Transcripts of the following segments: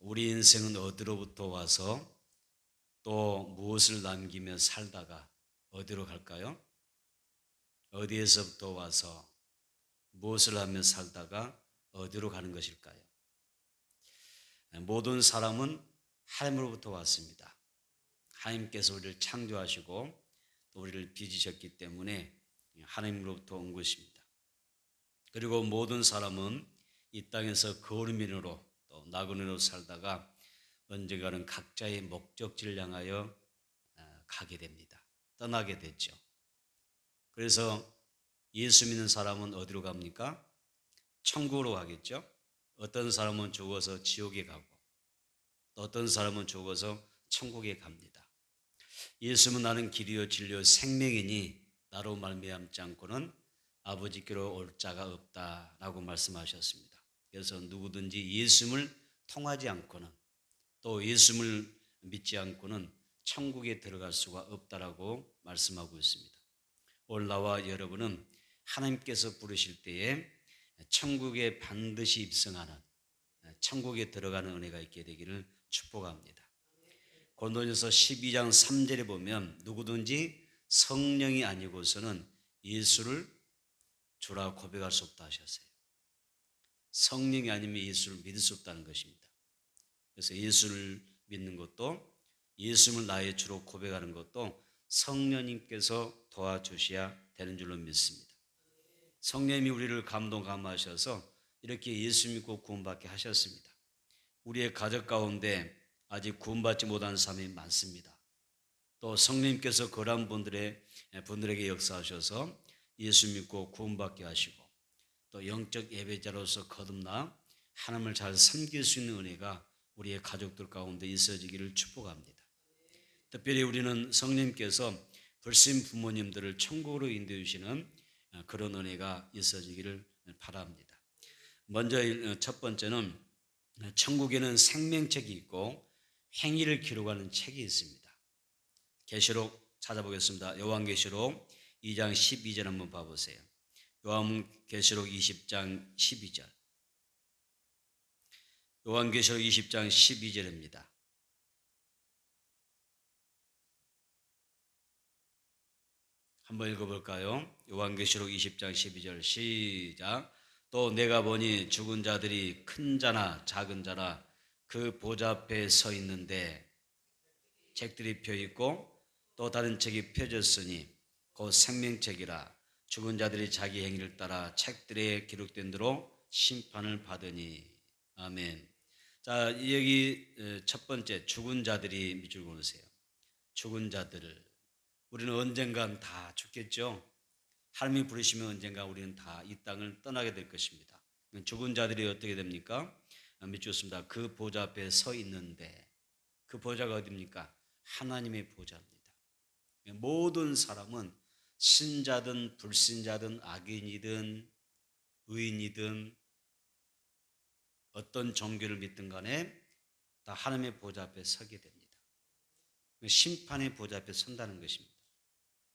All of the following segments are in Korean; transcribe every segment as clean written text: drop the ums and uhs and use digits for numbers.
우리 인생은 어디로부터 와서 또 무엇을 남기며 살다가 어디로 갈까요? 어디에서부터 와서 무엇을 하며 살다가 어디로 가는 것일까요? 모든 사람은 하나님으로부터 왔습니다. 하나님께서 우리를 창조하시고 또 우리를 빚으셨기 때문에 하나님으로부터 온 것입니다. 그리고 모든 사람은 이 땅에서 거류민으로 또 나그네로 살다가 언젠가는 각자의 목적지를 향하여 가게 됩니다. 떠나게 되죠. 그래서 예수 믿는 사람은 어디로 갑니까? 천국으로 가겠죠. 어떤 사람은 죽어서 지옥에 가고 또 어떤 사람은 죽어서 천국에 갑니다. 예수는 나는 길이요 진리요 생명이니 나로 말미암지 않고는 아버지께로 올 자가 없다라고 말씀하셨습니다. 그래서 누구든지 예수를 통하지 않고는 또 예수를 믿지 않고는 천국에 들어갈 수가 없다라고 말씀하고 있습니다. 오늘 나와 여러분은 하나님께서 부르실 때에 천국에 반드시 입성하는 천국에 들어가는 은혜가 있게 되기를 축복합니다. 고린도전서 12장 3절에 보면 누구든지 성령이 아니고서는 예수를 주라 고백할 수 없다 하셨어요. 성령이 아니면 예수를 믿을 수 없다는 것입니다. 그래서 예수를 믿는 것도 예수를 나의 주로 고백하는 것도 성령님께서 도와주셔야 되는 줄로 믿습니다. 성령님이 우리를 감동하셔서 이렇게 예수 믿고 구원받게 하셨습니다. 우리의 가족 가운데 아직 구원받지 못한 사람이 많습니다. 또 성령님께서 그런 분들에게 역사하셔서 예수 믿고 구원받게 하시고 또 영적 예배자로서 거듭나 하나님을 잘 섬길 수 있는 은혜가 우리의 가족들 가운데 있어지기를 축복합니다. 특별히 우리는 성령님께서 불신 부모님들을 천국으로 인도해 주시는 그런 은혜가 있어지기를 바랍니다. 먼저 첫 번째는 천국에는 생명책이 있고 행위를 기록하는 책이 있습니다. 계시록 찾아보겠습니다. 요한계시록 2장 12절 한번 봐보세요. 요한계시록 20장 12절. 요한계시록 20장 12절입니다. 한번 읽어볼까요? 요한계시록 20장 12절 시작. 또 내가 보니 죽은 자들이 큰 자나 작은 자나 그 보좌 앞에 서 있는데 책들이 펴 있고 또 다른 책이 펴졌으니 곧 생명책이라 죽은 자들이 자기 행위를 따라 책들에 기록된 대로 심판을 받으니. 아멘. 자, 여기 첫 번째 죽은 자들이 밑줄 그으세요. 죽은 자들을 우리는 언젠간 다 죽겠죠. 하나님이 부르시면 언젠가 우리는 다 이 땅을 떠나게 될 것입니다. 죽은 자들이 어떻게 됩니까? 밑줄 씁니다. 그 보좌 앞에 서 있는데 그 보좌가 어디입니까? 하나님의 보좌입니다. 모든 사람은 신자든 불신자든 악인이든 의인이든 어떤 종교를 믿든 간에 다 하나님의 보좌 앞에 서게 됩니다. 심판의 보좌 앞에 선다는 것입니다.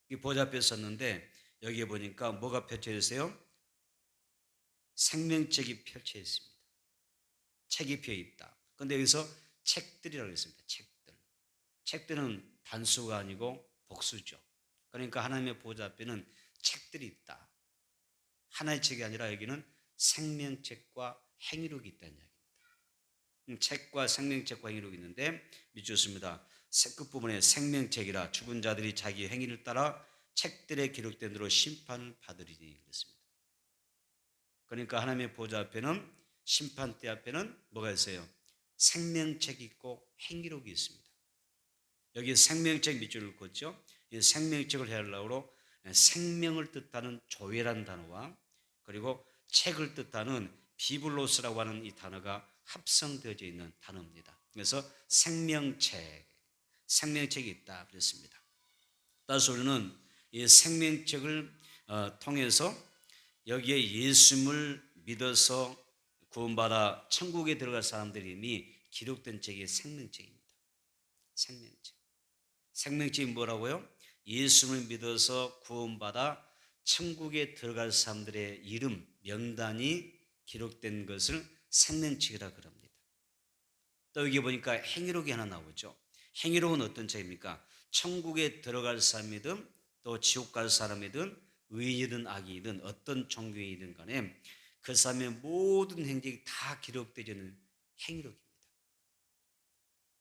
이 보좌 앞에 섰는데 여기에 보니까 뭐가 펼쳐져 있어요? 생명책이 펼쳐 있습니다. 책이 펴 있다. 그런데 여기서 책들이라고 했습니다. 책들. 책들은 단수가 아니고 복수죠. 그러니까 하나님의 보좌 앞에는 책들이 있다. 하나의 책이 아니라 여기는 생명책과 행위록이 있다는 이야기입니다. 책과 생명책과 행위록이 있는데 믿습니다. 끝부분에 생명책이라 죽은 자들이 자기 행위를 따라 책들에 기록된 대로 심판을 받으리니 그랬습니다. 그러니까 하나님의 보좌 앞에는 심판대 앞에는 뭐가 있어요? 생명책이 있고 행위록이 있습니다. 여기 생명책 밑줄을 긋죠. 이 생명책을 헤아려고 생명을 뜻하는 조회란 단어와 그리고 책을 뜻하는 비블로스라고 하는 이 단어가 합성되어져 있는 단어입니다. 그래서 생명책이 있다 그랬습니다. 따라서 우리는 이 생명책을 통해서 여기에 예수님을 믿어서 구원받아 천국에 들어갈 사람들이 이미 기록된 책이 생명책입니다. 생명책이 뭐라고요? 예수를 믿어서 구원받아 천국에 들어갈 사람들의 이름, 명단이 기록된 것을 생명책이라 그럽니다. 또 여기 보니까 행위록이 하나 나오죠. 행위록은 어떤 책입니까? 천국에 들어갈 사람이든 또 지옥 갈 사람이든 의인이든 악인이든 어떤 종교이든 간에 그 사람의 모든 행적이 다 기록되어 있는 행위록입니다.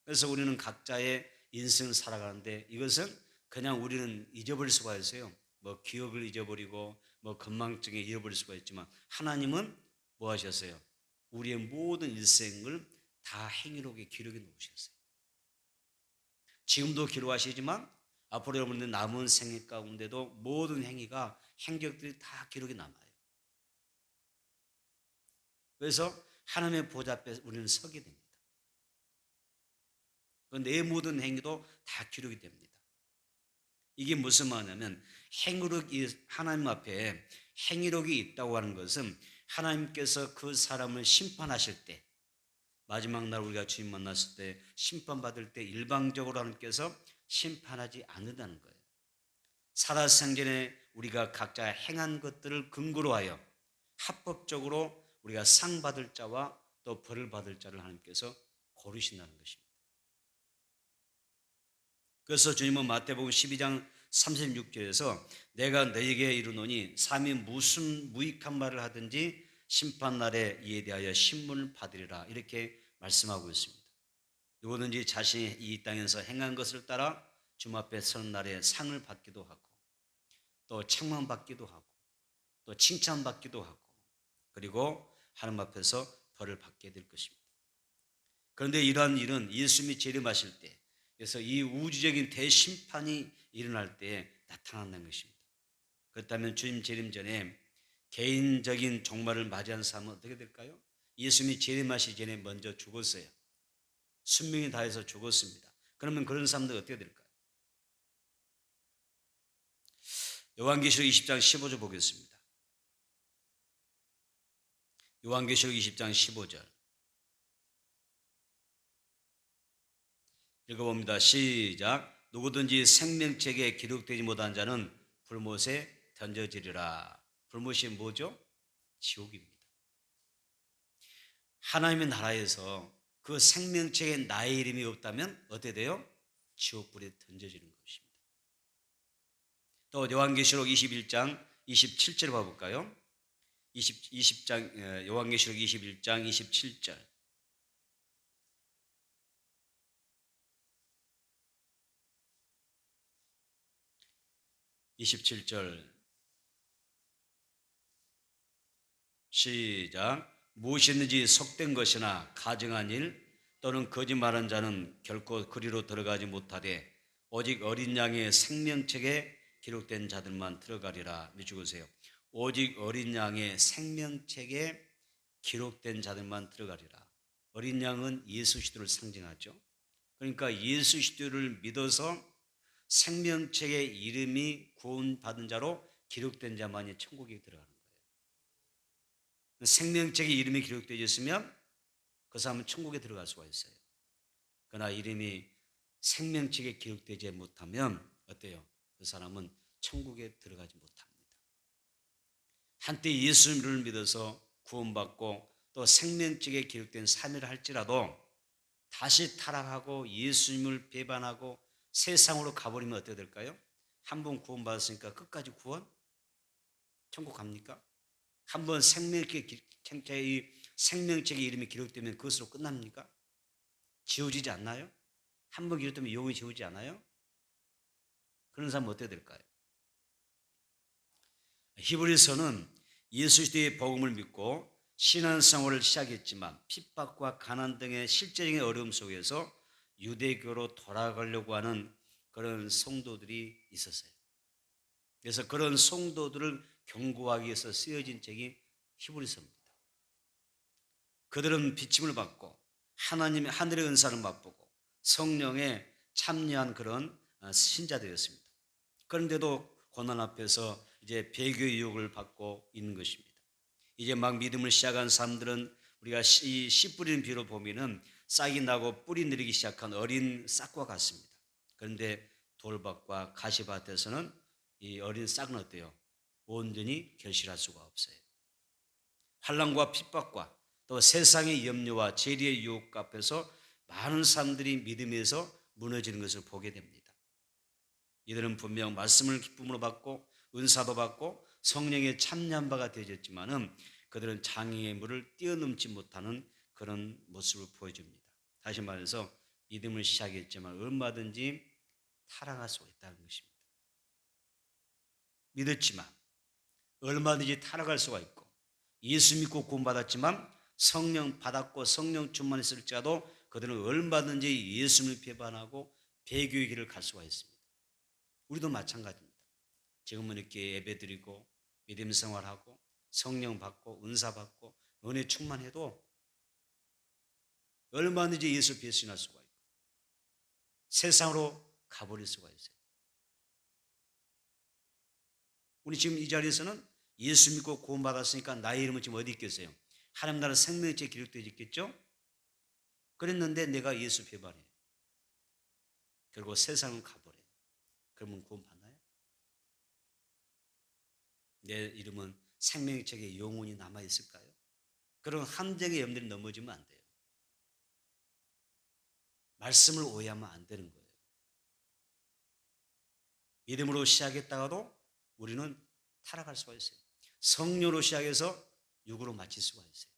그래서 우리는 각자의 인생을 살아가는데 이것은 그냥 우리는 잊어버릴 수가 있어요. 뭐 기억을 잊어버리고 뭐 건망증에 잃어버릴 수가 있지만 하나님은 뭐 하셨어요? 우리의 모든 일생을 다 행위록에 기록해 놓으셨어요. 지금도 기록하시지만 앞으로 여러분들 남은 생애 가운데도 모든 행위가 행적들이 다 기록이 남아요. 그래서 하나님의 보좌 앞에 우리는 서게 됩니다. 내 모든 행위도 다 기록이 됩니다. 이게 무슨 말이냐면 행위록이 하나님 앞에 행위록이 있다고 하는 것은 하나님께서 그 사람을 심판하실 때 마지막 날 우리가 주님 만났을 때 심판받을 때 일방적으로 하나님께서 심판하지 않는다는 거예요. 살아생전에 우리가 각자 행한 것들을 근거로 하여 합법적으로 우리가 상 받을 자와 또 벌을 받을 자를 하나님께서 고르신다는 것입니다. 그래서 주님은 마태복음 12장 36절에서 내가 너에게 이르노니 삼위 무슨 무익한 말을 하든지 심판날에 이에 대하여 신문을 받으리라 이렇게 말씀하고 있습니다. 누구든지 자신이 이 땅에서 행한 것을 따라 주님 앞에 서는 날에 상을 받기도 하고 또 책망받기도 하고 또 칭찬받기도 하고 그리고 하나님 앞에서 벌을 받게 될 것입니다. 그런데 이러한 일은 예수님이 재림하실 때 그래서 이 우주적인 대심판이 일어날 때 나타난다는 것입니다. 그렇다면 주님 재림 전에 개인적인 종말을 맞이한 사람은 어떻게 될까요? 예수님이 재림하시기 전에 먼저 죽었어요. 순명이 다해서 죽었습니다. 그러면 그런 사람들 어떻게 될까요? 요한계시록 20장 15절 보겠습니다. 요한계시록 20장 15절 읽어봅니다. 시작. 누구든지 생명책에 기록되지 못한 자는 불못에 던져지리라. 불못이 뭐죠? 지옥입니다. 하나님의 나라에서 그 생명책에 나의 이름이 없다면 어떻게 돼요? 지옥불에 던져지는 것입니다. 또 요한계시록 21장 27절 봐볼까요? 20장 요한계시록 21장 27절 27절 시작. 무엇이든지 속된 것이나 가증한 일 또는 거짓말한 자는 결코 그리로 들어가지 못하되 오직 어린 양의 생명책에 기록된 자들만 들어가리라. 미치고세요. 오직 어린 양의 생명책에 기록된 자들만 들어가리라. 어린 양은 예수 그리스도를 상징하죠. 그러니까 예수 그리스도를 믿어서 생명책에 이름이 구원받은 자로 기록된 자만이 천국에 들어가는 거예요. 생명책에 이름이 기록되어 있으면 그 사람은 천국에 들어갈 수가 있어요. 그러나 이름이 생명책에 기록되지 못하면 어때요? 그 사람은 천국에 들어가지 못합니다. 한때 예수를 믿어서 구원받고 또 생명책에 기록된 삶을 할지라도 다시 타락하고 예수님을 배반하고 세상으로 가버리면 어떻게 될까요? 한 번 구원받았으니까 끝까지 구원? 천국 갑니까? 한 번 생명책에 이름이 기록되면 그것으로 끝납니까? 지워지지 않나요? 한 번 기록되면 영원히 지우지 않아요? 그런 사람은 어떻게 될까요? 히브리서는 예수 그리스도의 복음을 믿고 신앙생활을 시작했지만 핍박과 가난 등의 실제적인 어려움 속에서 유대교로 돌아가려고 하는 그런 성도들이 있었어요. 그래서 그런 성도들을 경고하기 위해서 쓰여진 책이 히브리서입니다. 그들은 비침을 받고 하나님의 하늘의 은사를 맛보고 성령에 참여한 그런 신자들이었습니다. 그런데도 고난 앞에서 이제 배교의 유혹을 받고 있는 것입니다. 이제 막 믿음을 시작한 사람들은 우리가 씨 뿌리는 비로 보면은 싹이 나고 뿌리 내리기 시작한 어린 싹과 같습니다. 그런데 돌밭과 가시밭에서는 이 어린 싹은 어때요? 온전히 결실할 수가 없어요. 환난과 핍박과 또 세상의 염려와 재리의 유혹 앞에서 많은 사람들이 믿음에서 무너지는 것을 보게 됩니다. 이들은 분명 말씀을 기쁨으로 받고 은사도 받고 성령의 참여한 바가 되어졌지만은 그들은 장애의 물을 뛰어넘지 못하는 그런 모습을 보여줍니다. 다시 말해서 믿음을 시작했지만 얼마든지 타락할 수가 있다는 것입니다. 믿었지만 얼마든지 타락할 수가 있고, 예수 믿고 구원받았지만 성령 받았고 성령 충만했을지라도 그들은 얼마든지 예수를 배반하고 배교의 길을 갈 수가 있습니다. 우리도 마찬가지입니다. 지금은 이렇게 예배드리고 믿음 생활하고 성령 받고 은사 받고 은혜 충만해도 얼마든지 예수 배신할 수가 있고 세상으로 가버릴 수가 있어요. 우리 지금 이 자리에서는 예수 믿고 구원받았으니까 나의 이름은 지금 어디 있겠어요? 하나님 나라 생명책에 기록되어 있겠죠? 그랬는데 내가 예수 배반해요. 결국 세상은 가버려요. 그러면 구원 받나요? 내 이름은 생명책에 영원히 남아있을까요? 그런 함정의 염려를 넘어지면 안 돼요. 말씀을 오해하면 안 되는 거예요. 믿음으로 시작했다가도 우리는 타락할 수가 있어요. 성령으로 시작해서 육으로 마칠 수가 있어요.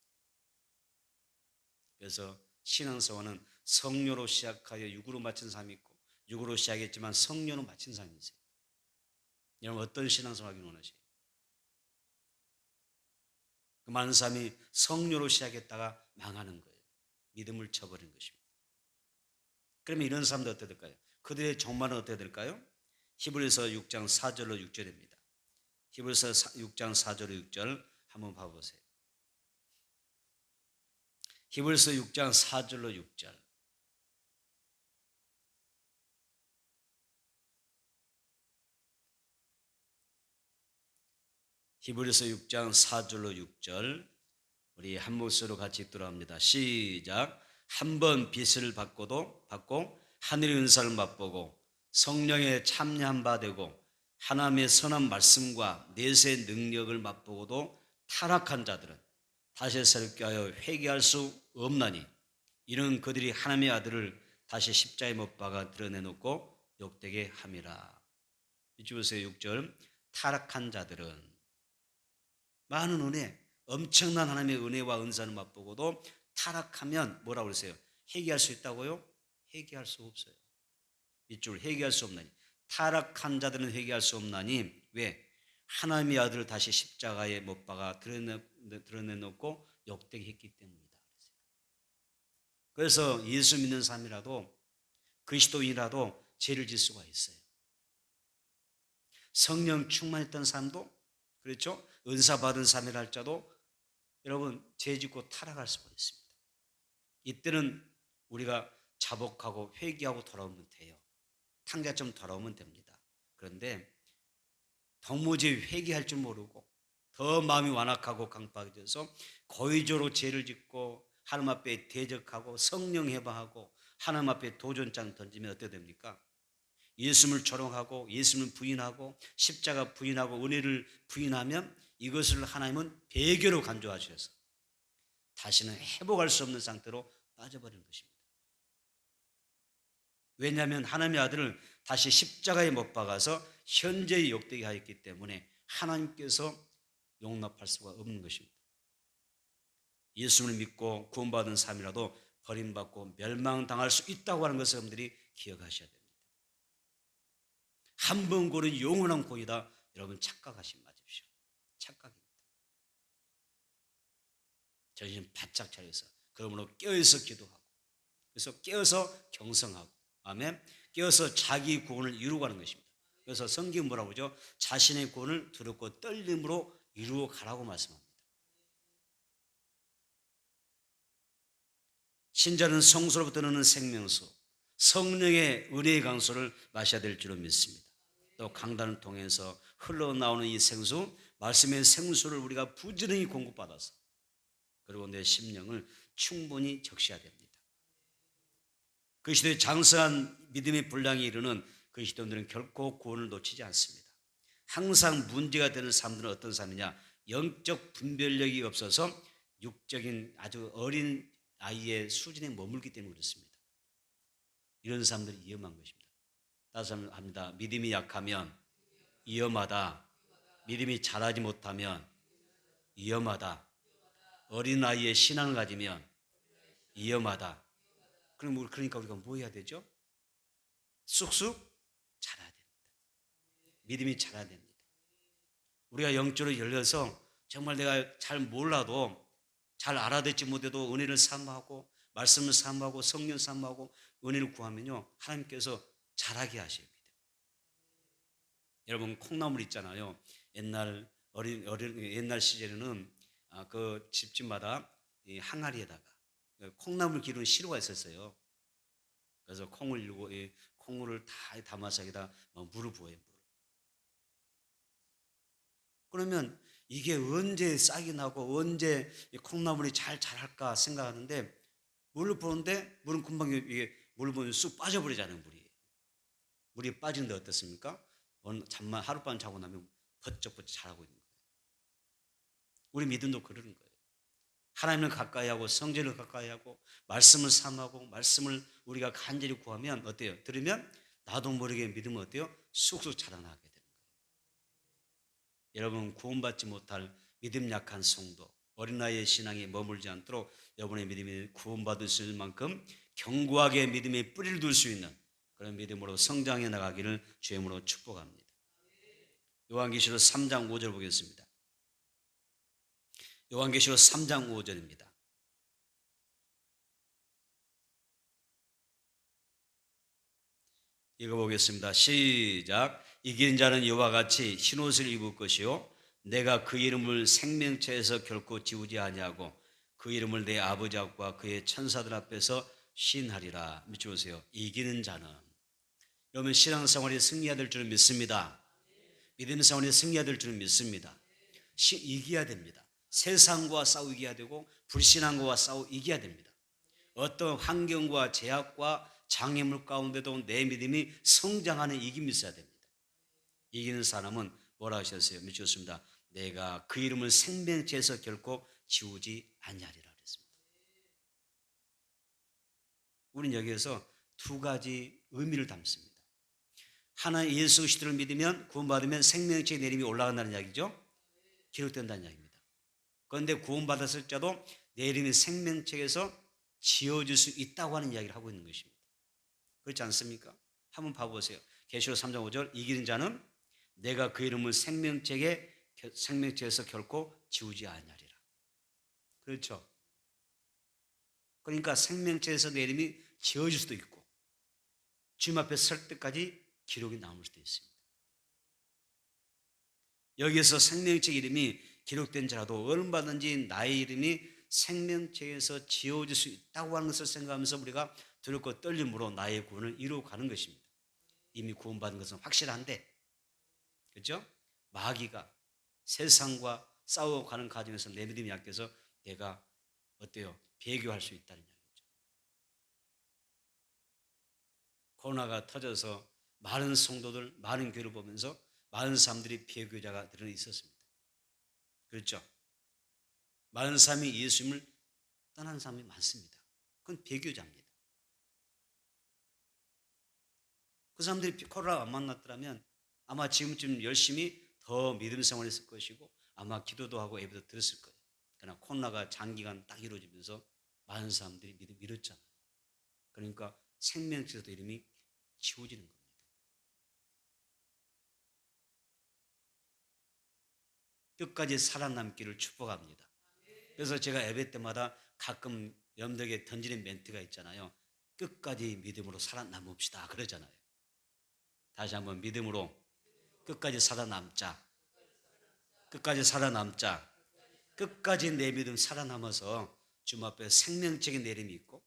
그래서 신앙생활은 성령으로 시작하여 육으로 마친 사람이 있고 육으로 시작했지만 성령으로 마친 사람이 있어요. 여러분 어떤 신앙생활 하기 원하세요? 그 많은 사람이 성령으로 시작했다가 망하는 거예요. 믿음을 쳐버린 것입니다. 그러면 이런 사람들 어떻게 될까요? 그들의 종말은 어떻게 될까요? 히브리서 6장 4절로 6절입니다. 히브리서 6장 4절로 6절 한번 봐보세요. 히브리서 6장 4절로 6절. 히브리서 6장 4절로 6절 우리 한 목소리로 같이 읽도록 합니다. 시작. 한 번 빚을 받고 하늘의 은사를 맛보고 성령에 참여한 바 되고 하나님의 선한 말씀과 내세의 능력을 맛보고도 타락한 자들은 다시 새롭게 하여 회개할 수 없나니 이는 그들이 하나님의 아들을 다시 십자가에 못 박아 드러내놓고 욕되게 함이라. 이쪽 보세요. 6절. 타락한 자들은 많은 은혜, 엄청난 하나님의 은혜와 은사를 맛보고도 타락하면 뭐라고 그러세요? 회개할 수 있다고요? 회개할 수 없어요. 이쪽을 회개할 수 없나니 타락한 자들은 회개할 수 없나니 왜? 하나님의 아들을 다시 십자가에 못 박아 드러내놓고 욕되게 했기 때문이다. 그래서 예수 믿는 사람이라도 그리스도인이라도 죄를 질 수가 있어요. 성령 충만했던 사람도 그렇죠? 은사 받은 사람이라 할지라도 여러분 죄 짓고 타락할 수가 있습니다. 이때는 우리가 자복하고 회개하고 돌아오면 돼요. 탕자점 돌아오면 됩니다. 그런데 도무지 회개할 줄 모르고 더 마음이 완악하고 강박해져서 고의적으로 죄를 짓고 하나님 앞에 대적하고 성령 해방하고 하나님 앞에 도전장 던지면 어떻게 됩니까? 예수님을 조롱하고 예수님을 부인하고 십자가 부인하고 은혜를 부인하면 이것을 하나님은 배교로 간주하셔서 다시는 회복할 수 없는 상태로 빠져버리는 것입니다. 왜냐하면 하나님의 아들을 다시 십자가에 못 박아서 현재의 욕되게 하였기 때문에 하나님께서 용납할 수가 없는 것입니다. 예수를 믿고 구원받은 사람이라도 버림받고 멸망당할 수 있다고 하는 것을 여러분들이 기억하셔야 됩니다. 한 번 고른 영원한 고이다. 여러분 착각하시지 마십시오. 착각입니다. 정신 바짝 차려서 그러므로 깨어서 기도하고 그래서 깨어서 경성하고 아멘. 깨어서 자기 구원을 이루고 가는 것입니다. 그래서 성경 뭐라고 하죠? 자신의 구원을 두렵고 떨림으로 이루어 가라고 말씀합니다. 신자는 성소로부터 나오는 생명수 성령의 은혜의 강소를 마셔야 될 줄로 믿습니다. 또 강단을 통해서 흘러나오는 이 생수 말씀의 생수를 우리가 부지런히 공급받아서 그리고 내 심령을 충분히 적셔야 됩니다. 그 시대에 장성한 믿음의 분량에 이르는 그 시도들은 결코 구원을 놓치지 않습니다. 항상 문제가 되는 사람들은 어떤 사람이냐? 영적 분별력이 없어서 육적인 아주 어린 아이의 수준에 머물기 때문에 그렇습니다. 이런 사람들이 위험한 것입니다. 다시 한번 합니다. 믿음이 약하면 위험하다. 믿음이 자라지 못하면 위험하다. 어린 나이에 신앙을 가지면 위험하다. 그러니까 우리가 뭐 해야 되죠? 쑥쑥 자라야 됩니다. 믿음이 자라야 됩니다. 우리가 영적으로 열려서 정말 내가 잘 몰라도 잘 알아듣지 못해도 은혜를 사모하고 말씀을 사모하고 성령 사모하고 은혜를 구하면요 하나님께서 자라게 하십니다. 여러분 콩나물 있잖아요. 옛날 시절에는 그 집집마다 이 항아리에다가 콩나물 기르는 시루가 있었어요. 그래서 콩을 일고 이 콩물을 다 담아서 여기다 물을 부어요. 그러면 이게 언제 싹이 나고 언제 콩나물이 잘 자랄까 생각하는데 물을 부었는데 물은 금방 이게 물을 부으면 쑥 빠져버리잖아요. 물이 빠지는데 어떻습니까? 잠만 하룻밤 자고 나면 버쩍버쩍 자라고 있는 거예요. 우리 믿음도 그러는 거예요. 하나님을 가까이 하고 성전을 가까이 하고 말씀을 삼하고 말씀을 우리가 간절히 구하면 어때요? 들으면 나도 모르게 믿으면 어때요? 쑥쑥 자라나게 되는 거예요. 여러분 구원받지 못할 믿음 약한 성도 어린아이의 신앙에 머물지 않도록 여러분의 믿음이 구원받을 수 있는 만큼 견고하게 믿음의 뿌리를 둘 수 있는 그런 믿음으로 성장해 나가기를 주의 이름으로 축복합니다. 요한계시록 3장 5절 보겠습니다. 요한계시록 3장 5절입니다. 읽어보겠습니다. 시작. 이긴 자는 이와 같이 흰옷을 입을 것이요 내가 그 이름을 생명체에서 결코 지우지 아니하고 그 이름을 내 아버지 앞과 그의 천사들 앞에서 신하리라. 믿으세요. 이기는 자는 여러분 신앙생활이 승리해야 될 줄 믿습니다. 믿음 생활이 승리해야 될 줄 믿습니다. 이겨야 됩니다. 세상과 싸워 이겨야 되고 불신앙과 싸워 이겨야 됩니다. 어떤 환경과 제약과 장애물 가운데도 내 믿음이 성장하는 이김이 있어야 됩니다. 이기는 사람은 뭐라 하셨어요? 믿으셨습니다. 내가 그 이름을 생명체에서 결코 지우지 아니하리라 그랬습니다. 우리는 여기에서 두 가지 의미를 담습니다. 하나 예수 그리스도를 믿으면 구원받으면 생명체의 내림이 올라간다는 이야기죠. 기록된다는 이야기입니다. 그런데 구원받았을 자도 내 이름이 생명책에서 지어질 수 있다고 하는 이야기를 하고 있는 것입니다. 그렇지 않습니까? 한번 봐보세요. 계시록 3장 5절 이기는 자는 내가 그 이름을 생명책에서 결코 지우지 아니하리라. 그렇죠? 그러니까 생명책에서 내 이름이 지어질 수도 있고 주님 앞에 설 때까지 기록이 남을 수도 있습니다. 여기에서 생명책 이름이 기록된 자라도 얼마든지 나의 이름이 생명책에서 지어질 수 있다고 하는 것을 생각하면서 우리가 두렵고 떨림으로 나의 구원을 이루어가는 것입니다. 이미 구원받은 것은 확실한데 그렇죠? 마귀가 세상과 싸워가는 과정에서 내 믿음이 약해서 내가 어때요? 배교할 수 있다는 이야기죠. 코로나가 터져서 많은 성도들, 많은 교회를 보면서 많은 사람들이 배교자가 늘어나 있었습니다. 그렇죠? 많은 사람이 예수님을 떠난 사람이 많습니다. 그건 배교자입니다. 그 사람들이 코로나 안 만났더라면 아마 지금쯤 열심히 더 믿음 생활을 했을 것이고 아마 기도도 하고 예배도 드렸을 거예요. 그러나 코로나가 장기간 딱 이루어지면서 많은 사람들이 믿음 잃었잖아요. 그러니까 생명체에서도 이름이 지워지는 겁니다. 끝까지 살아남기를 축복합니다. 그래서 제가 예배 때마다 가끔 여러분들에게 던지는 멘트가 있잖아요. 끝까지 믿음으로 살아남읍시다 그러잖아요. 다시 한번 믿음으로 끝까지 살아남자. 끝까지 살아남자. 끝까지 내 믿음 살아남아서 주님 앞에 생명적인 내림이 있고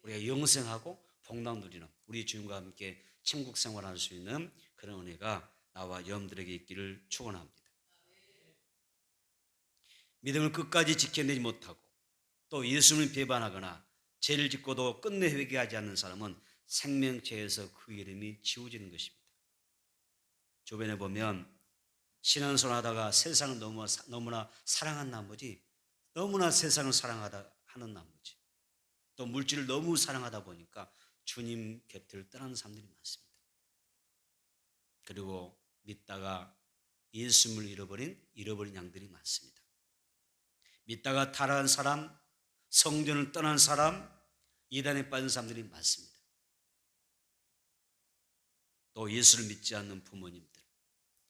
우리가 영생하고 복락 누리는 우리 주님과 함께 천국 생활할 수 있는 그런 은혜가 나와 여러분들에게 있기를 축원합니다. 믿음을 끝까지 지켜내지 못하고 또 예수님을 배반하거나 죄를 짓고도 끝내 회개하지 않는 사람은 생명체에서 그 이름이 지워지는 것입니다. 주변에 보면 신앙생활 하다가 세상을 너무나 사랑한 나머지 너무나 세상을 사랑하다 하는 나머지 또 물질을 너무 사랑하다 보니까 주님 곁을 떠나는 사람들이 많습니다. 그리고 믿다가 예수님을 잃어버린 양들이 많습니다. 믿다가 타락한 사람, 성전을 떠난 사람, 이단에 빠진 사람들이 많습니다. 또 예수를 믿지 않는 부모님들,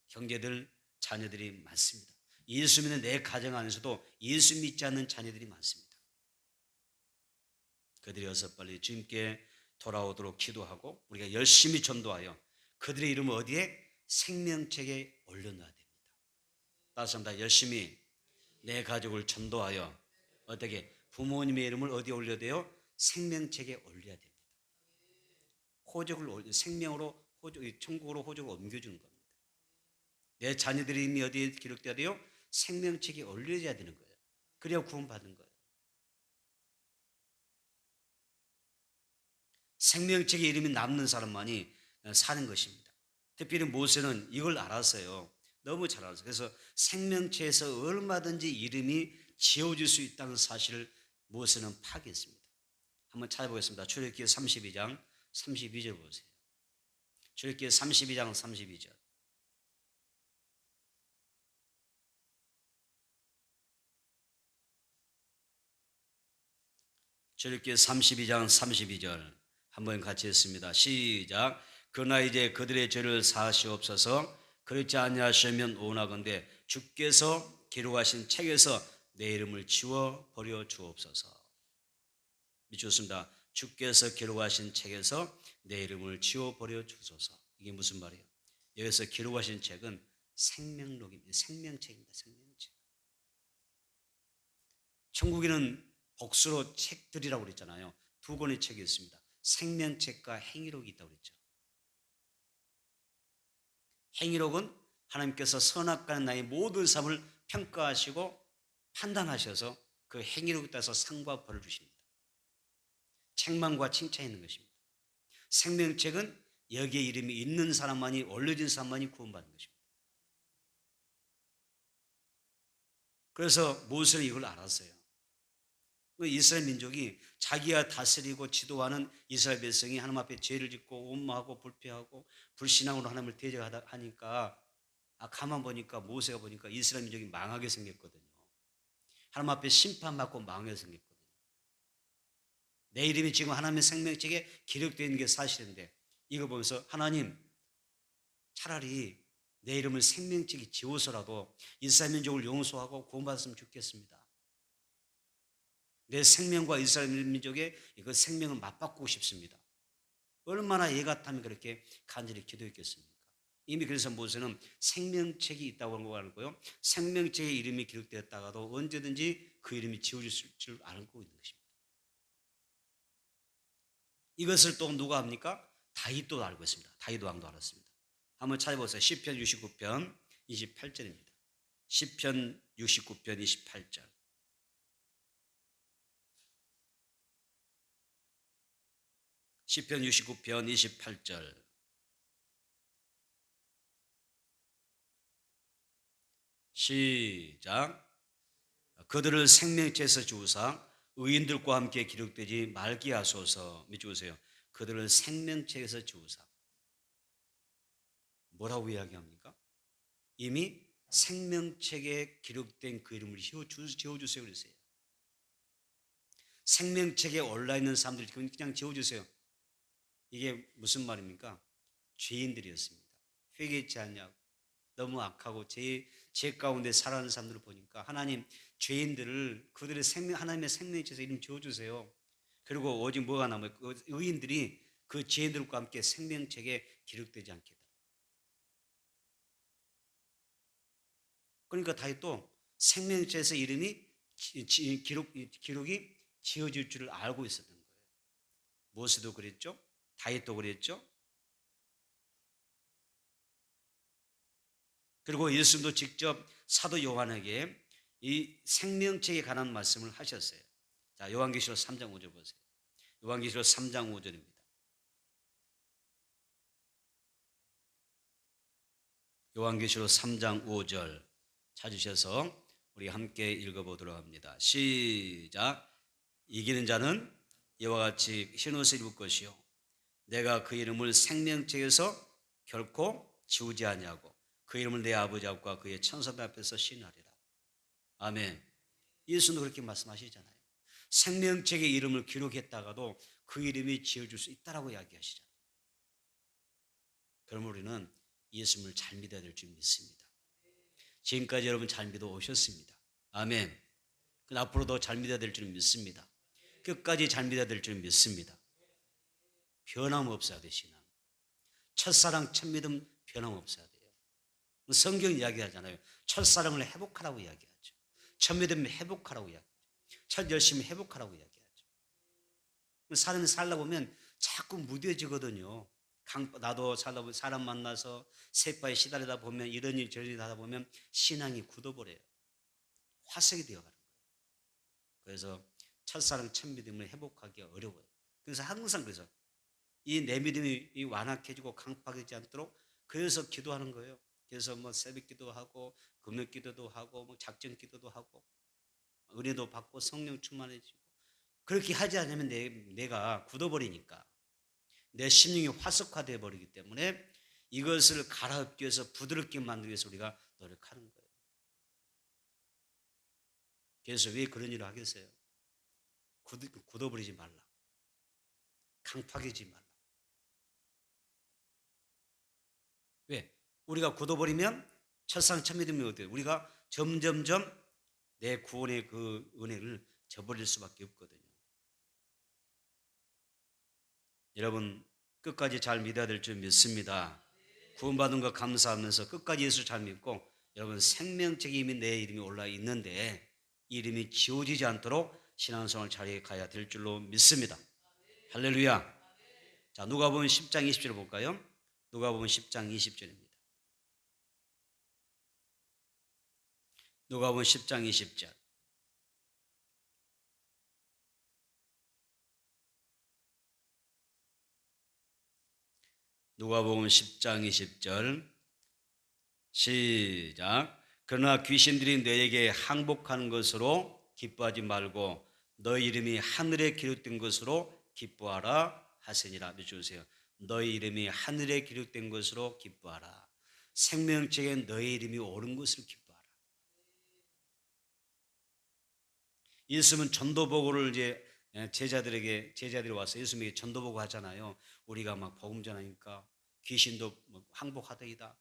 형제들, 자녀들이 많습니다. 예수 믿는 내 가정 안에서도 예수 믿지 않는 자녀들이 많습니다. 그들이 어서 빨리 주님께 돌아오도록 기도하고 우리가 열심히 전도하여 그들의 이름을 어디에? 생명책에 올려놔야 됩니다. 다시 한번 열심히 내 가족을 전도하여 어떻게? 부모님의 이름을 어디에 올려야 돼요? 생명책에 올려야 됩니다. 생명으로 천국으로 호적을 옮겨주는 겁니다. 내 자녀들의 이름이 어디에 기록돼야 돼요? 생명책에 올려야 되는 거예요. 그래야 구원받는 거예요. 생명책에 이름이 남는 사람만이 사는 것입니다. 특별히 모세는 이걸 알았어요. 너무 잘 알았어요. 그래서 생명책에서 얼마든지 이름이 지워질 수 있다는 사실을 모세는 파악했습니다. 한번 찾아보겠습니다. 출애굽기 32장 32절 보세요. 출애굽기 32장 32절. 출애굽기 32장 32절 한번 같이 했습니다. 시작. 그러나 이제 그들의 죄를 사하시옵소서. 그렇지 아니하시면 원하건대 주께서 기록하신 책에서 내 이름을 지워 버려 주옵소서. 미쳤습니다. 주께서 기록하신 책에서 내 이름을 지워 버려 주소서. 이게 무슨 말이에요? 여기서 기록하신 책은 생명록입니다. 생명책입니다. 생명책. 천국에는 복수로 책들이라고 그랬잖아요. 두 권의 책이 있습니다. 생명책과 행위록이 있다고 그랬죠. 행위록은 하나님께서 선악과는 나의 모든 삶을 평가하시고 판단하셔서 그 행위록에 따라서 상과 벌을 주십니다. 책망과 칭찬이 있는 것입니다. 생명책은 여기에 이름이 있는 사람만이, 올려진 사람만이 구원받는 것입니다. 그래서 모세는 이걸 알았어요. 이스라엘 민족이 자기가 다스리고 지도하는 이스라엘 백성이 하나님 앞에 죄를 짓고 온모하고 불패하고 불신앙으로 하나님을 대적하니까 가만 보니까 모세가 보니까 이스라엘 민족이 망하게 생겼거든요. 하나님 앞에 심판받고 망하게 생겼거든요. 내 이름이 지금 하나님의 생명책에 기록되어 있는 게 사실인데 이거 보면서 하나님 차라리 내 이름을 생명책에 지워서라도 이스라엘 민족을 용서하고 구원받았으면 좋겠습니다. 내 생명과 이스라엘 민족의 그 생명을 맞바꾸고 싶습니다. 얼마나 애 같다면 그렇게 간절히 기도했겠습니까? 이미 그래서 모세는 생명책이 있다고 한 거 알고요. 생명책에 이름이 기록되었다가도 언제든지 그 이름이 지워질 줄 알고 있는 것입니다. 이것을 또 누가 합니까? 다윗도 알고 있습니다. 다윗 왕도 알았습니다. 한번 찾아보세요. 시편 69편 28절입니다. 시편 69편 28절. 시편 69편 28절. 시작. 그들을 생명책에서 주우사 의인들과 함께 기록되지 말게 하소서. 밑줄 보세요. 그들을 생명책에서 주우사. 뭐라고 이야기합니까? 이미 생명책에 기록된 그 이름을 지워주세요 그랬어요. 생명책에 올라있는 사람들 그냥 지워주세요. 이게 무슨 말입니까? 죄인들이었습니다. 회개치 않냐고 너무 악하고 제 가운데 살아가는 사람들을 보니까 하나님 죄인들을 그들의 하나님의 생명책에서 이름 지워주세요. 그리고 오직 뭐가 남아요? 의인들이 그 죄인들과 함께 생명책에 기록되지 않게 해달라. 그러니까 다윗도 생명책에서 이름이 기록이 지어질 줄을 알고 있었던 거예요. 모세도 그랬죠. 다윗도 그랬죠. 그리고 예수님도 직접 사도 요한에게 이 생명책에 관한 말씀을 하셨어요. 자, 요한계시록 3장 5절 보세요. 요한계시록 3장 5절입니다. 요한계시록 3장 5절 찾으셔서 우리 함께 읽어보도록 합니다. 시작. 이기는 자는 이와 같이 흰 옷을 입을 것이요 내가 그 이름을 생명책에서 결코 지우지 아니하고 그 이름을 내 아버지 앞과 그의 천사들 앞에서 신하리라. 아멘. 예수는 그렇게 말씀하시잖아요. 생명책의 이름을 기록했다가도 그 이름이 지어줄 수 있다라고 이야기하시잖아요. 그럼 우리는 예수님을 잘 믿어야 될 줄 믿습니다. 지금까지 여러분 잘 믿어 오셨습니다. 아멘. 앞으로도 잘 믿어야 될 줄 믿습니다. 끝까지 잘 믿어야 될 줄 믿습니다. 변함없어야 돼, 신앙. 첫사랑 첫믿음 변함없어야 돼요. 성경 이야기하잖아요. 첫사랑을 회복하라고 이야기하죠. 첫믿음 회복하라고 이야기하죠. 첫 열심 회복하라고 이야기하죠. 사람이 살다 보면 자꾸 무뎌지거든요. 나도 살다 보면 사람 만나서 세파에 시달리다 보면 이런 일 저런 일 하다 보면 신앙이 굳어버려요. 화석이 되어가는 거예요. 그래서 첫사랑 첫믿음을 회복하기 어려워요. 그래서 항상 그래서 이 내 믿음이 완악해지고 강팍하지 않도록 그래서 기도하는 거예요. 그래서 뭐 새벽 기도하고 금요 기도도 하고 뭐 작전 기도도 하고 은혜도 받고 성령 충만해지고 그렇게 하지 않으면 내가 굳어버리니까 내 심령이 화석화되어 버리기 때문에 이것을 갈아엎기 위해서 부드럽게 만들기 위해서 우리가 노력하는 거예요. 그래서 왜 그런 일을 하겠어요? 굳어버리지 말라. 강팍이지 말라. 왜? 우리가 굳어버리면 첫상 첫믿음이 어때요? 우리가 점점점 내 구원의 그 은혜를 저버릴 수밖에 없거든요. 여러분 끝까지 잘 믿어야 될 줄 믿습니다. 구원받은 거 감사하면서 끝까지 예수 잘 믿고 여러분 생명책이 이미 내 이름이 올라 있는데 이 이름이 지워지지 않도록 신앙생활을 잘 가야 될 줄로 믿습니다. 할렐루야. 자, 누가복음 10장 20절을 볼까요? 누가복음 10장 20절입니다. 누가복음 10장 20절. 누가복음 10장 20절 시작. 그러나 귀신들이 너에게 항복하는 것으로 기뻐하지 말고 너희 이름이 하늘에 기록된 것으로 기뻐하라 하시니라. 주세요. 너희 이름이 하늘에 기록된 것으로 기뻐하라. 생명책에 너희 이름이 오른 것을 기뻐하라. 예수님은 전도보고를 이제 제자들이 와서 예수님에게 전도보고 하잖아요. 우리가 막 복음 전하니까 귀신도 항복하더이다.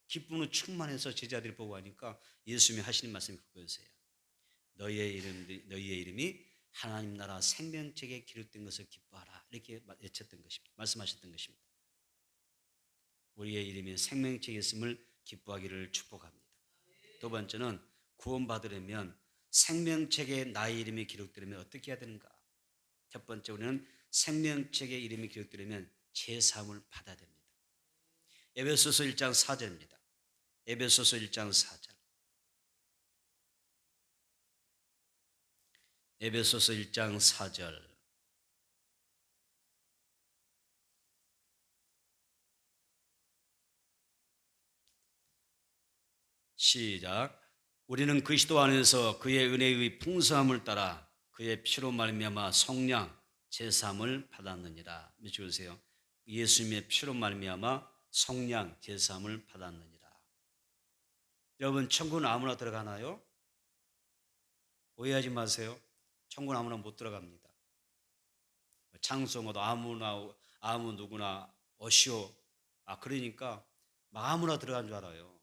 기쁨으로 충만해서 제자들이 보고 하니까 예수님이 하시는 말씀이 그거였어요. 너희의 이름이 하나님 나라 생명책에 기록된 것을 기뻐하라. 이렇게 외쳤던 것입니다. 말씀하셨던 것입니다. 우리의 이름이 생명책에 있음을 기뻐하기를 축복합니다. 두 번째는 구원받으려면 생명책에 나의 이름이 기록되려면 어떻게 해야 되는가? 첫 번째 우리는 생명책에 이름이 기록되려면 제사함을 받아야 됩니다. 에베소서 1장 4절입니다. 에베소서 1장 4절. 에베소서 1장 4절. 시작. 우리는 그리스도 안에서 그의 은혜의 풍성함을 따라 그의 피로 말미암아 속량 제사함을 받았느니라. 믿으세요. 예수님의 피로 말미암아 속량 제사함을 받았느니라. 여러분 천국은 아무나 들어가나요? 오해하지 마세요. 천국은 아무나 못 들어갑니다. 장소마다 아무 누구나 오시오. 그러니까 아무나 들어간 줄 알아요.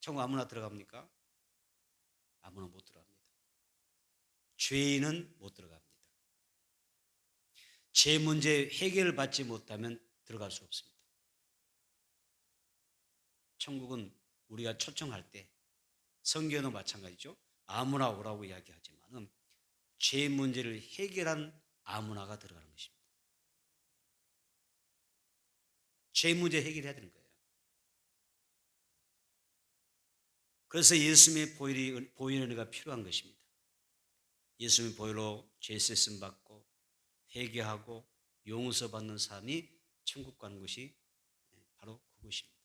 천국 아무나 들어갑니까? 아무나 못 들어갑니다. 죄인은 못 들어갑니다. 제 문제 해결을 받지 못하면 들어갈 수 없습니다. 천국은 우리가 초청할 때 성경도 마찬가지죠. 아무나 오라고 이야기하지만은 죄 문제를 해결한 아무나가 들어가는 것입니다. 죄 문제 해결해야 되는 거예요. 그래서 예수님의 보혈의 은혜가 필요한 것입니다. 예수님의 보혈로 죄 씻음 받고 회개하고 용서 받는 삶이 천국 가는 것이 바로 그것입니다.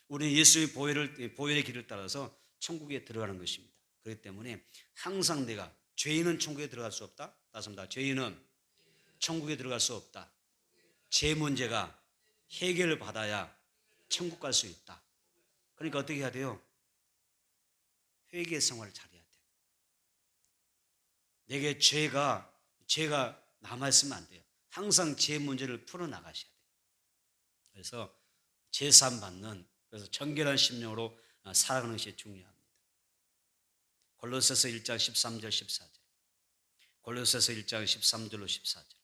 우리는 예수의 보혈의 길을 따라서 천국에 들어가는 것입니다. 그렇기 때문에 항상 내가 죄인은 천국에 들어갈 수 없다. 따습니다. 죄인은 천국에 들어갈 수 없다. 제 문제가 해결을 받아야 천국 갈 수 있다. 그러니까 어떻게 해야 돼요? 회개 생활을 잘해야 돼요. 내게 죄가 남아있으면 안 돼요. 항상 제 문제를 풀어나가셔야 돼요. 그래서 제산 받는, 그래서 정결한 심령으로 살아가는 것이 중요합니다. 골로새서 1장 13절 14절. 골로새서 1장 13절로 14절.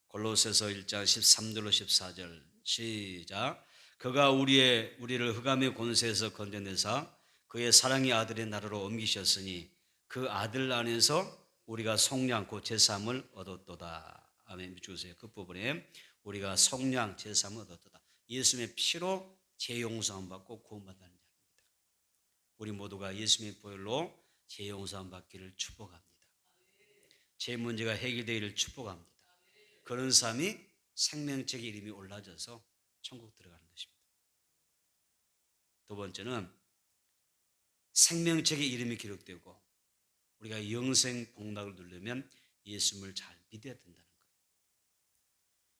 골로새서 1장 13절로 14절 시작. 그가 우리를 흑암의 권세에서 건져내사 그의 사랑의 아들의 나라로 옮기셨으니 그 아들 안에서 우리가 속량 곧 제사함을 얻었도다. 아멘. 주세요. 그 부분에 우리가 속량 제사함을 얻었도다. 예수님의 피로 죄용서함 받고 구원받는 자입니다. 우리 모두가 예수님의 보혈로 죄용서함 받기를 축복합니다. 제 문제가 해결되기를 축복합니다. 그런 삶이 생명책의 이름이 올라져서 천국 들어가는 것입니다. 두 번째는 생명책의 이름이 기록되고 우리가 영생 복락을 누리려면 예수님을 잘 믿어야 된다는 거예요.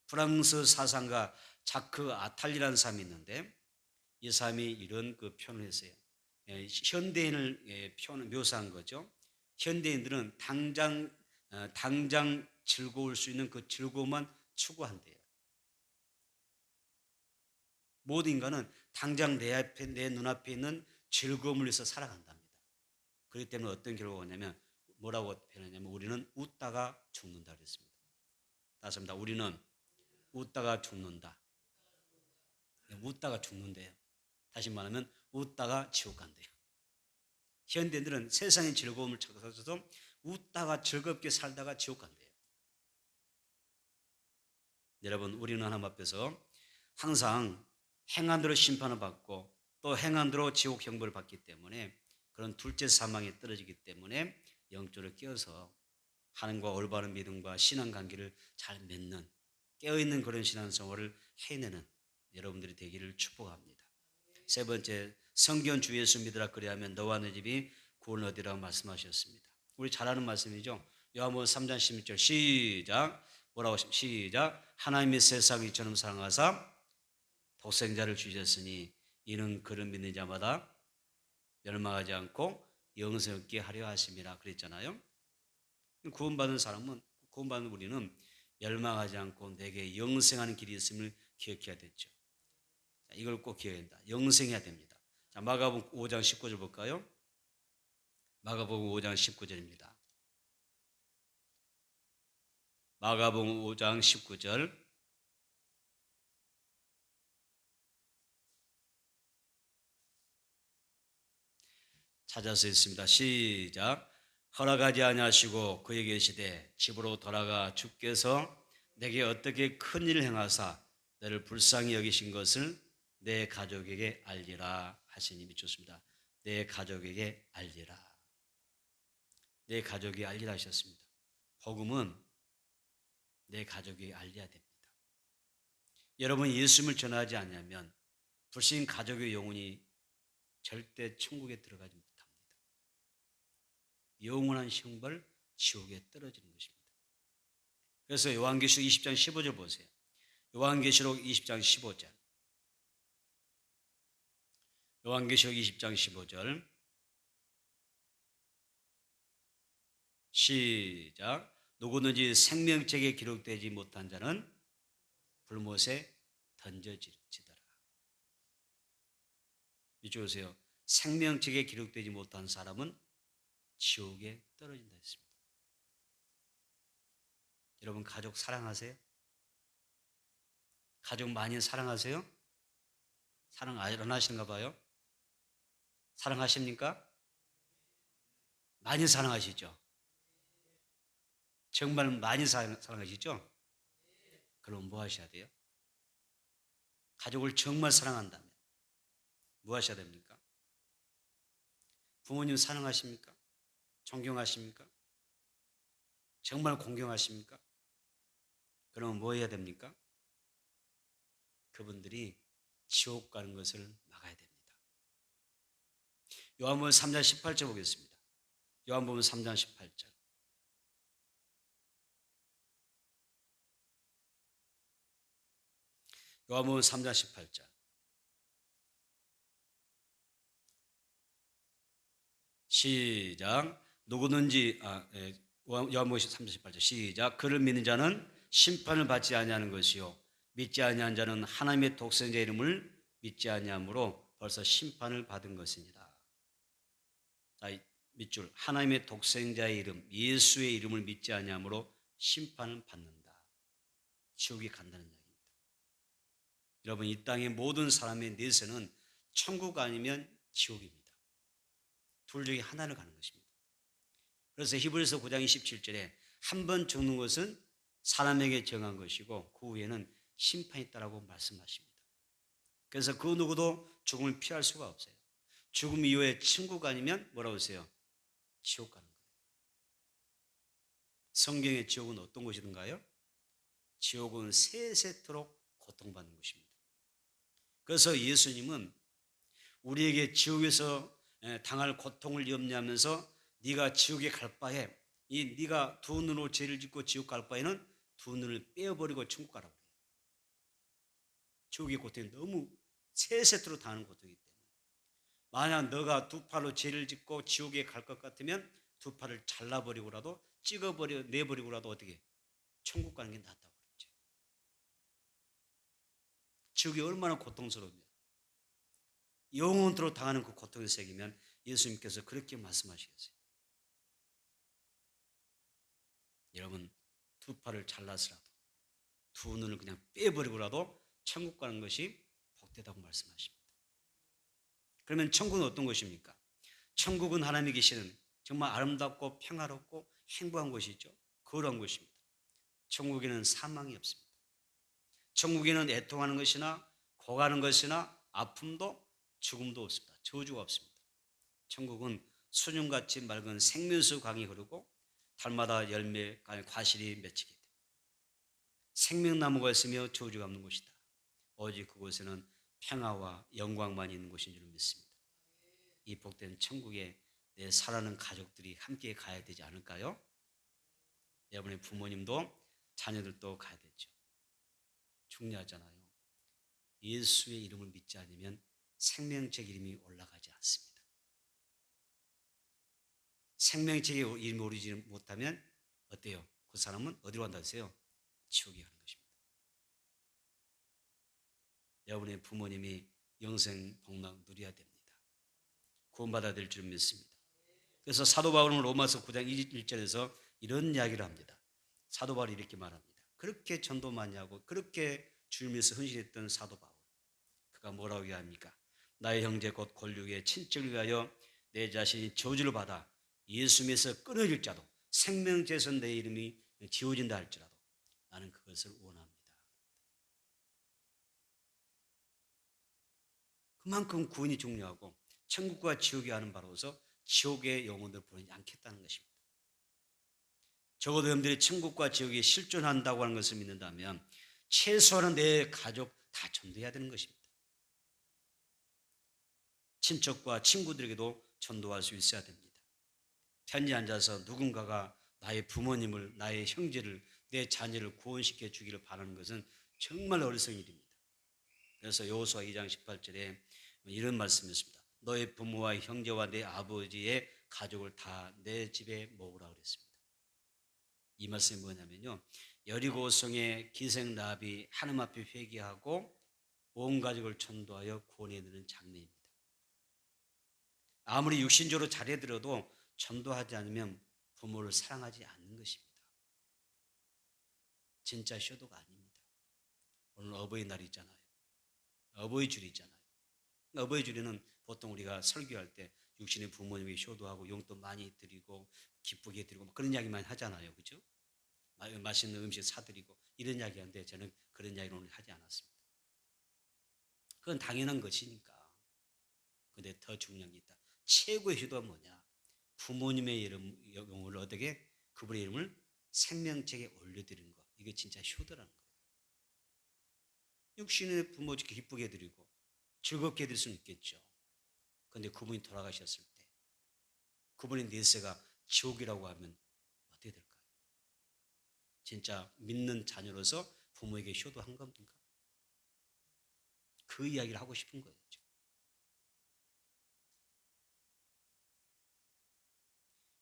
프랑스 사상가 자크 아탈리라는 사람이 있는데 이 사람이 이런 그 표현을 했어요. 현대인을 묘사한 거죠. 현대인들은 당장 즐거울 수 있는 그 즐거움만 추구한대요. 모든 인간은 당장 내 눈앞에 있는 즐거움을 위해서 살아간답니다. 그렇기 때문에 어떤 결과가 오냐면 뭐라고 표현하냐면 우리는 웃다가 죽는다 그랬습니다. 따습니다. 우리는 웃다가 죽는다. 웃다가 죽는데요. 다시 말하면 웃다가 지옥 간대요. 현대인들은 세상의 즐거움을 찾아서 웃다가 즐겁게 살다가 지옥 간대요. 여러분, 우리는 하나님 앞에서 항상 행한대로 심판을 받고 또 행한대로 지옥 형벌을 받기 때문에 그런 둘째 사망에 떨어지기 때문에 영적으로 깨어서 하나님과 올바른 믿음과 신앙 관계를 잘 맺는 깨어있는 그런 신앙생활을 해내는 여러분들이 되기를 축복합니다. 세 번째, 성경 주 예수 믿으라 그리하면 너와 내 집이 구원을 얻으리라고 말씀하셨습니다. 우리 잘 아는 말씀이죠. 요한복음 3장 16절 시작. 뭐라고 시작. 하나님이 세상을 이처럼 사랑하사 독생자를 주셨으니 이는 그를 믿는 자마다 멸망하지 않고 영생을 얻게 하려 하심이라 그랬잖아요. 구원받는 우리는 멸망하지 않고 내게 영생하는 길이 있음을 기억해야 되죠. 이걸 꼭 기억해야 된다. 영생해야 됩니다. 자, 마가복음 5장 19절 볼까요? 마가복음 5장 19절입니다. 마가복음 5장 19절 찾아서 있습니다. 시작. 허락하지 아니하시고 그에게 이르시되 집으로 돌아가 주께서 내게 어떻게 큰 일을 행하사 너를 불쌍히 여기신 것을 내 가족에게 알리라 하시니 미쳤습니다. 내 가족에게 알리라. 내 가족에게 알리라 하셨습니다. 복음은 내 가족에게 알려야 됩니다. 여러분 예수님을 전하지 않으면 불신 가족의 영혼이 절대 천국에 들어가지 못합니다. 영원한 형벌 지옥에 떨어지는 것입니다. 그래서 요한계시록 20장 15절 보세요. 요한계시록 20장 15절. 요한계시록 20장 15절 시작. 누구든지 생명책에 기록되지 못한 자는 불못에 던져지더라. 이쪽 오세요. 생명책에 기록되지 못한 사람은 지옥에 떨어진다 했습니다. 여러분 가족 사랑하세요? 가족 많이 사랑하세요? 사랑 안 하시는가 봐요? 사랑하십니까? 많이 사랑하시죠? 정말 많이 사랑하시죠? 그럼 뭐 하셔야 돼요? 가족을 정말 사랑한다면 뭐 하셔야 됩니까? 부모님 사랑하십니까? 존경하십니까? 정말 공경하십니까? 그럼 뭐 해야 됩니까? 그분들이 지옥 가는 것을 막아야 됩니다. 요한복음 3장 18절 보겠습니다. 요한복음 3장 18절. 요한복음 3장 18절. 시작. 누구든지 요한복음 3장 18절 시작. 그를 믿는 자는 심판을 받지 아니하는 것이요 믿지 아니한 자는 하나님의 독생자 이름을 믿지 아니함으로 벌써 심판을 받은 것이니라. 자, 밑줄 하나님의 독생자의 이름 예수의 이름을 믿지 아니함으로 심판을 받는다. 지옥에 간다는 이야기입니다. 여러분 이 땅의 모든 사람의 내세는 천국 아니면 지옥입니다. 둘 중에 하나를 가는 것입니다. 그래서 히브리서 9장 27절에 한 번 죽는 것은 사람에게 정한 것이고 그 후에는 심판이 있다라고 말씀하십니다. 그래서 그 누구도 죽음을 피할 수가 없어요. 죽음 이후에 천국 아니면 뭐라고 하세요? 지옥 가는 거예요. 성경의 지옥은 어떤 곳이든가요? 지옥은 세세토록 고통받는 곳입니다. 그래서 예수님은 우리에게 지옥에서 당할 고통을 염려하면서 네가 지옥에 갈 바에 네가 두 눈으로 죄를 짓고 지옥 갈 바에는 두 눈을 빼어버리고 천국 가라고 해요. 지옥의 고통이 너무 세세토록 당하는 고통이기 때문에 만약 너가 두 팔로 죄를 짓고 지옥에 갈 것 같으면 두 팔을 잘라버리고라도 내버리고라도 어떻게 천국 가는 게 낫다고 그랬죠. 지옥이 얼마나 고통스러우며 영원토록 당하는 그 고통의 세계면 예수님께서 그렇게 말씀하시겠어요. 여러분 두 팔을 잘라서라도 두 눈을 그냥 빼버리고라도 천국 가는 것이 복되다고 말씀하십니다. 그러면 천국은 어떤 곳입니까? 천국은 하나님이 계시는 정말 아름답고 평화롭고 행복한 곳이죠. 거룩한 곳입니다. 천국에는 사망이 없습니다. 천국에는 애통하는 것이나 고가는 것이나 아픔도 죽음도 없습니다. 저주가 없습니다. 천국은 수늉같이 맑은 생명수 강이 흐르고 달마다 열매 과실이 맺히게 됩니다. 생명나무가 있으며 저주가 없는 곳이다. 오직 그곳에는 평화와 영광만 있는 곳인 줄 믿습니다. 이 복된 천국에 내 사랑하는 가족들이 함께 가야 되지 않을까요? 여러분의 부모님도 자녀들도 가야 되죠. 중요하잖아요. 예수의 이름을 믿지 않으면 생명책 이름이 올라가지 않습니다. 생명책에 이름이 오르지 못하면 어때요? 그 사람은 어디로 간다 하세요? 지옥에 가는 것입니다. 여러분의 부모님이 영생 복락 누려야 됩니다. 구원받아야 될 줄 믿습니다. 그래서 사도 바울은 로마서 9장 1절에서 이런 이야기를 합니다. 사도 바울이 이렇게 말합니다. 그렇게 전도 많이 하고 그렇게 주를 위해서 헌신했던 사도 바울, 그가 뭐라고 이야기합니까? 나의 형제 곧 골육의 친척을 위하여 내 자신이 저주를 받아 예수님에서 끊어질 자도 생명제에서 내 이름이 지워진다 할지라도 나는 그것을 원합니다. 그만큼 구원이 중요하고 천국과 지옥이 하는 바로서 지옥의 영혼들 보내지 않겠다는 것입니다. 적어도 여러분들이 천국과 지옥에 실존한다고 하는 것을 믿는다면 최소한은 내 가족 다 전도해야 되는 것입니다. 친척과 친구들에게도 전도할 수 있어야 됩니다. 편히 앉아서 누군가가 나의 부모님을, 나의 형제를, 내 자녀를 구원시켜 주기를 바라는 것은 정말 어리석은 일입니다. 그래서 여호수아 2장 18절에 이런 말씀이 있습니다. 너의 부모와 형제와 내 아버지의 가족을 다 내 집에 모으라 그랬습니다. 이 말씀이 뭐냐면요, 여리고성의 기생 라합이 하나님 앞에 회개하고 온 가족을 전도하여 구원해 드리는 장면입니다. 아무리 육신적으로 잘해들어도 전도하지 않으면 부모를 사랑하지 않는 것입니다. 진짜 효도가 아닙니다. 오늘 어버이날이잖아요. 어버이줄이잖아요. 어버이줄에는 보통 우리가 설교할 때 육신의 부모님에게 효도하고 용돈 많이 드리고 기쁘게 드리고 그런 이야기만 하잖아요. 그죠? 맛있는 음식 사드리고 이런 이야기 하는데 저는 그런 이야기를 오늘 하지 않았습니다. 그건 당연한 것이니까. 근데 더 중요한 게 있다. 최고의 효도가 뭐냐? 부모님의 영혼을 어떻게 그분의 이름을 생명책에 올려드리는 것. 이게 진짜 효도라는 거예요. 육신의 부모 기쁘게 해드리고 즐겁게 해드릴 수는 있겠죠. 그런데 그분이 돌아가셨을 때 그분의 내세가 지옥이라고 하면 어떻게 될까요? 진짜 믿는 자녀로서 부모에게 효도한 겁니까? 그 이야기를 하고 싶은 거예요.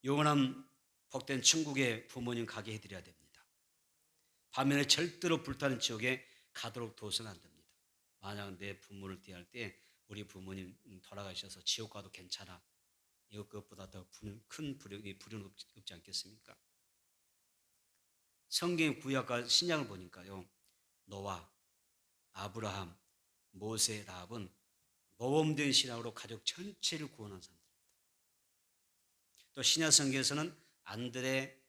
영원한 복된 천국에 부모님 가게 해드려야 됩니다. 반면에 절대로 불타는 지옥에 가도록 둬서는 안 됩니다. 만약 내 부모를 대할 때 우리 부모님 돌아가셔서 지옥 가도 괜찮아. 이것보다 더 큰 불효는 없지 않겠습니까? 성경 구약과 신약을 보니까요. 노아, 아브라함, 모세, 라합은 모범된 신앙으로 가족 전체를 구원한 사람들입니다. 또 신약 성경에서는 안드레,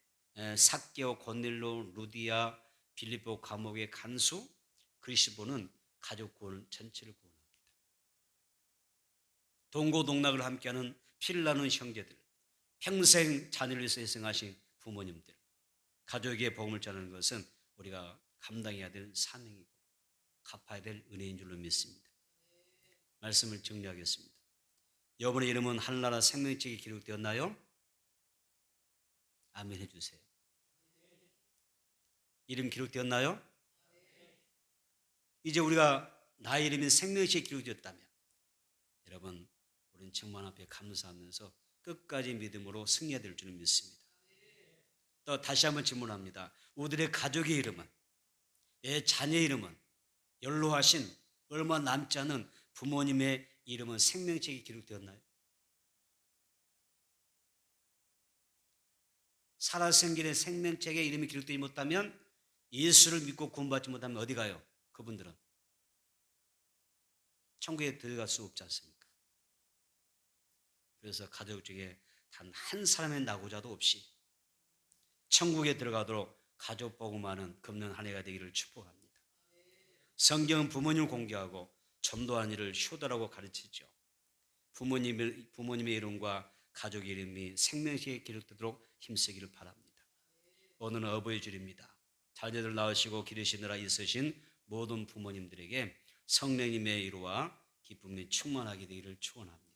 삭개오, 고넬로, 루디아, 빌립보 감옥의 간수, 그리스도는 가족 구원 전체를 구원합니다. 동고동락을 함께하는 피를 나눈 형제들, 평생 자녀를 위해서 희생하신 부모님들, 가족의 복음을 전하는 것은 우리가 감당해야 될 사명이고 갚아야 될 은혜인 줄로 믿습니다. 말씀을 정리하겠습니다. 여러분의 이름은 하늘나라 생명책에 기록되었나요? 아멘 해주세요. 이름 기록되었나요? 이제 우리가 나의 이름이 생명책에 기록되었다면 여러분 우리는 정말 앞에 감사하면서 끝까지 믿음으로 승리해야 될 줄을 믿습니다. 또 다시 한번 질문합니다. 우리들의 가족의 이름은, 내 자녀의 이름은, 연로하신 얼마 남지 않은 부모님의 이름은 생명책에 기록되었나요? 살아생전의 생명책에 이름이 기록되지 못하면, 예수를 믿고 구원받지 못하면 어디 가요? 그분들은 천국에 들어갈 수 없지 않습니까? 그래서 가족 중에 단 한 사람의 낙오자도 없이 천국에 들어가도록 가족 복음하는 금년 한 해가 되기를 축복합니다. 성경은 부모님을 공개하고 전도하는 일을 효도라고 가르치죠. 부모님의 이름과 가족의 이름이 생명책에 기록되도록 힘쓰기를 바랍니다. 오늘은 어버이 주일입니다. 자녀들 낳으시고 기르시느라 있으신 모든 부모님들에게 성령님의 위로와 기쁨이 충만하게 되기를 축원합니다.